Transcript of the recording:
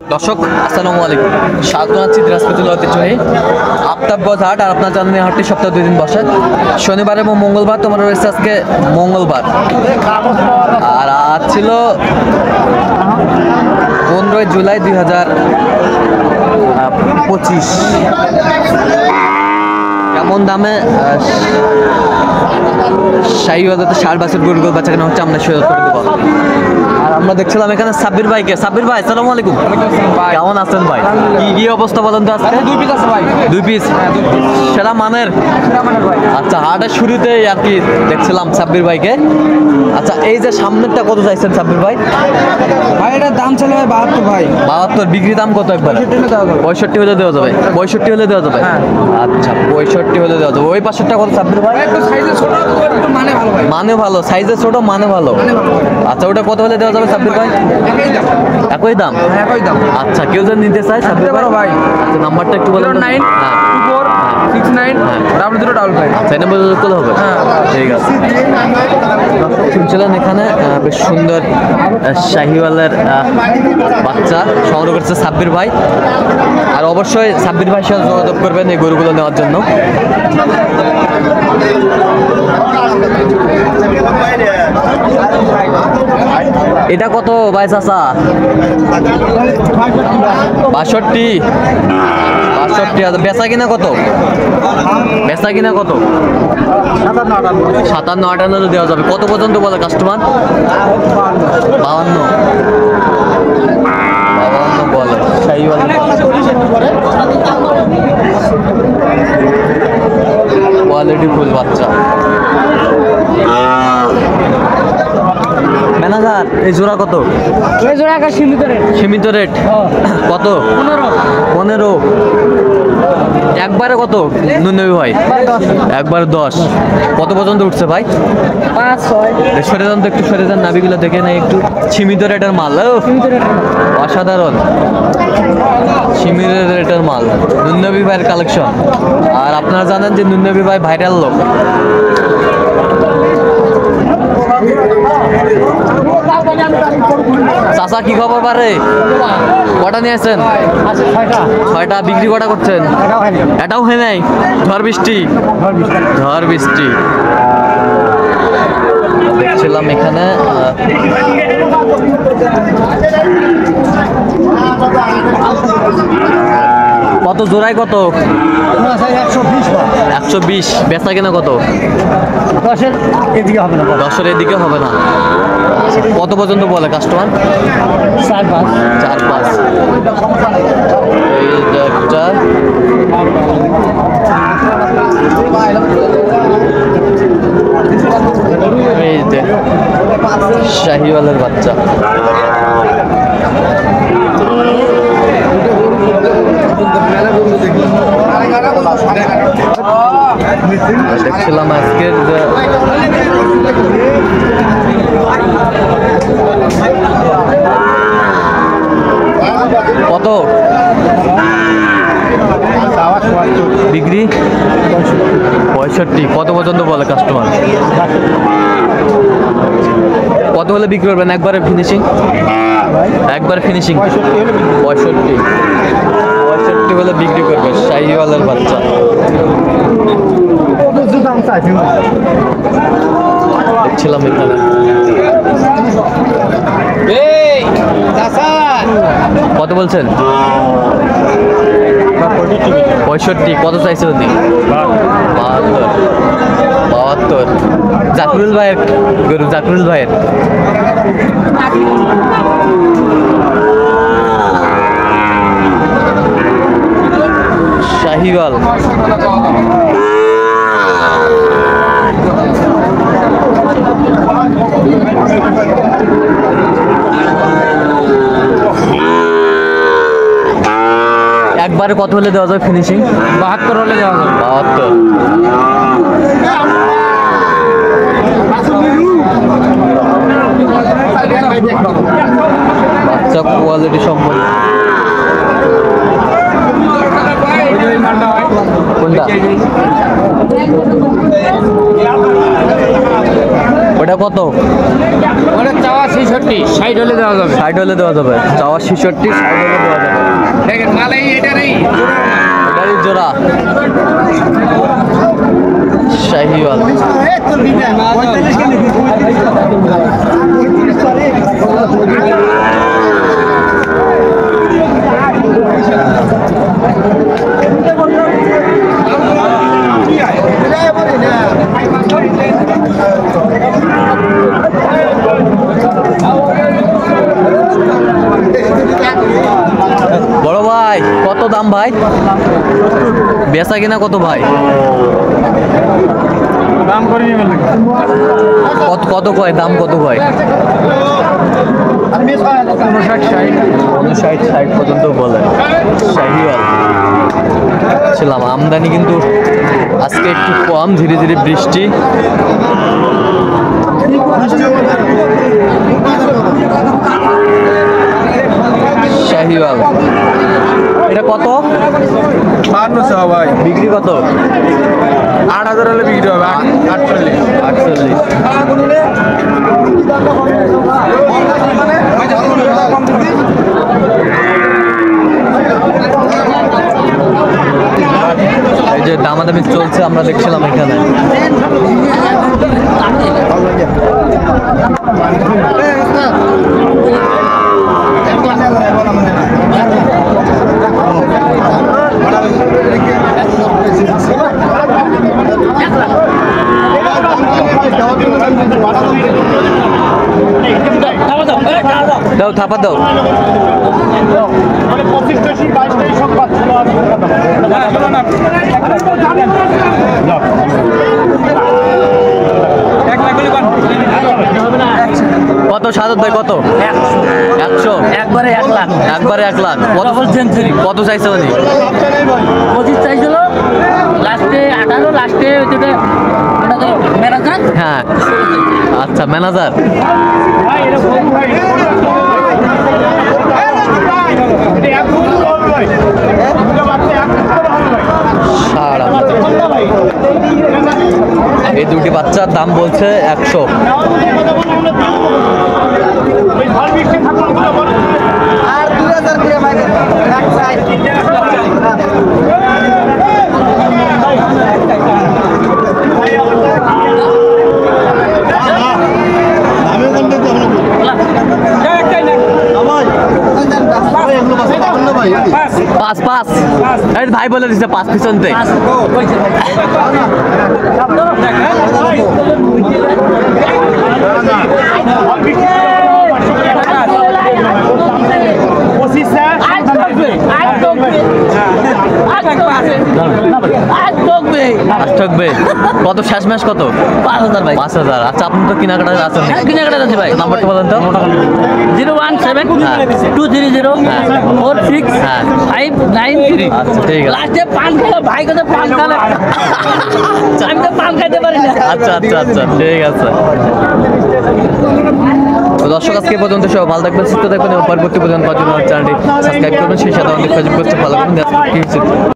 দর্শক আসসালামু আলাইকুম, স্বাগত জানাচ্ছি দিনাজপুর ঐতিহ্যবাহী আফতাবগঞ্জ হাট। আর আপনার জানেন এই হাটটি সপ্তাহে 2 দিন বসে, শনিবার এবং মঙ্গলবার। তোমার রয়েছে আজকে মঙ্গলবার, আর আজ ছিল 15 জুলাই 2025। কেমন দামে শাহী বাজাতে 60 বছর গরুগুলো বেচা কেনা হচ্ছে, আমরা সেটা করে দেবো। আর আমরা দেখছিলাম এখানে সাব্বির ভাইকে। সাব্বির ভাই আসসালামু আলাইকুম, কেমন আছেন ভাই? কি অবস্থা বলেন তো আজকে? 2 পিস আছে ভাই, 2 পিস সেরা মানের। আচ্ছা, হাটের শুরুতেই আর কি দেখছিলাম সাব্বির ভাইকে। আচ্ছা, এই যে সামনেরটা কত চাইছেন সাব্বির ভাই? ভাই এটার দাম চলে ভাই 72 ভাই। 72 বিক্রি দাম কত একবার? 65 হলে দেওয়া যাবে। 65 হলে দেওয়া যাবে। আচ্ছা, 65 হলে দেওয়া যাবে। ওই পাশেরটা কত সাব্বির ভাই? একটু সাইজে ছোট একটু মানে ভালো ভাই। মানে ভালো, সাইজে ছোট মানে ভালো। আচ্ছা, ওটা কত হলে দেওয়া যাবে সাব্বির ভাই? একই দাম। একই দাম। আচ্ছা, কেউ যদি নিতে চায় সাব্বির ভাই, আচ্ছা নাম্বারটা একটু বলুন। 0924690055। আচ্ছা, এটা বলে করলে হবে। ঠিক আছে। শুনছিলেন এখানে বেশ সুন্দর শাহিওয়ালের বাচ্চা সংগ্রহ করছে সাব্বির ভাই। আর অবশ্যই সাব্বির ভাইয়ের সাথে যোগাযোগ করবেন এই গরুগুলো নেওয়ার জন্য। এটা কত ভাই চাচা? 62। বেচা কিনা কত? বেচা কিনা কত? 57-58 দেওয়া যাবে। কত পর্যন্ত বলে কাস্টমার? 52 বলে। কোয়ালিটি ফুল বাচ্চা। ম্যানেজার, এই জোড়া কত? এই জোড়া কা সীমিত রেট। সীমিত রেট কত? 15। একবারে কত নুনবি ভাই? একবার 10। কত পর্যন্ত উঠছে ভাই? 5-6। সরে যান তো, একটু সরে যান, নাবিগুলো দেখে নেই একটু। সীমিত রেটের মাল, অসাধারণ সীমিত রেটের মাল, নুনবি ভাইয়ের কালেকশন। আর আপনারা জানেন যে নুনবি ভাই ভাইরাল লোক। চাচা কি খবর পারে? কটা নিয়ে আসছেন? 6টা। বিক্রি কটা করছেন? এটাও হয় নাই। ঝড় বৃষ্টি দেখছিলাম এখানে। কত জোড়ায় কত? 120। বেচা কিনা কত? 10-এর এদিকে হবে না। 10-এর এদিকে হবে না। কত পর্যন্ত বলে কাস্টমার? 4-5। এই যে একটা এই যে শাহিওয়ালের বাচ্চা। দেখছিলাম আজকের কত বিক্রি? 65। কত পর্যন্ত বলে কাস্টমার? কত হলে বিক্রি করবেন? একবারে ফিনিশিং 65 হলে বিক্রি করবে শাহিওয়ালের বাচ্চা। দেখছিলাম এখানে। কত বলছেন? 65। কত চাইছে উনি? 72। জাকরুল ভাইয়ের গরু, জাকরুল ভাইয়ের। শাহিওয়াল একবারে কত হলে দেওয়া যাবে ফিনিশিং? 72 হলে দেওয়া যাবে। 72। বাচ্চা কোয়ালিটি সম্পন্ন। কোনটা? ওটা কত? ওটা চাওয়া 66, 60 হলে দেওয়া যাবে। 60 হলে দেওয়া যাবে। চাওয়া 66, 60 হলে দেওয়া যাবে। দেখেন মালাই এটারই এটারই জোড়া শাহিওয়াল। বড় ভাই কত দাম ভাই? বেচা কিনা কত ভাই? দাম করে নিবেন কত কত কয় দাম কত কয়? 59-60 পর্যন্ত বলে। শাহিওয়াল ছিলাম। আমদানি কিন্তু আজকে একটু কম, ধীরে ধীরে বৃষ্টি। শাহিওয়াল এটা কত? 52 ভাই, বিক্রি কত? 8000 হলে বিক্রি হবে। 48। 48। এই যে দামাদামি চলছে, আমরা দেখছিলাম এখানে। দাও থাপা দাও। কত সাদত ভাই কত? 100। একবারে 1 লাখ। একবারে 1 লাখ। কত সেঞ্চুরি কত চাইছে উনি? 25 চাইছিল, লাস্টে 18, লাস্টে ওইটা ম্যানেজার। হ্যাঁ আচ্ছা ম্যানেজার। এই দুটি বাচ্চার দাম বলছে 100। পাঁচ পাঁচ ভাই বলে দিচ্ছে 5 পিছনতে। ঠকবে কত? শেষ ম্যাচ কত? 5000 ভাই। 5000। আচ্ছা আপনি তো কেনাকাটা আছেন নাকি? কেনাকাটা আছে ভাই। নাম্বারটা বলেন তো। 017-200-46-593। আচ্ছা ঠিক আছে। লাস্টে পান খেলো ভাই, কথা পান খেলো, আমি তো পান খাইতে পারি না। আচ্ছা আচ্ছা আচ্ছা ঠিক আছে। তো দর্শক আজকে এই পর্যন্ত, সব ভালো থাকবেন, সুস্থ থাকবেন এবং পরবর্তী পর্যন্ত চ্যানেলটি সাবস্ক্রাইব করবেন। সেই সাথে আমাদের ফেসবুক পেজটা ফলো করবেন।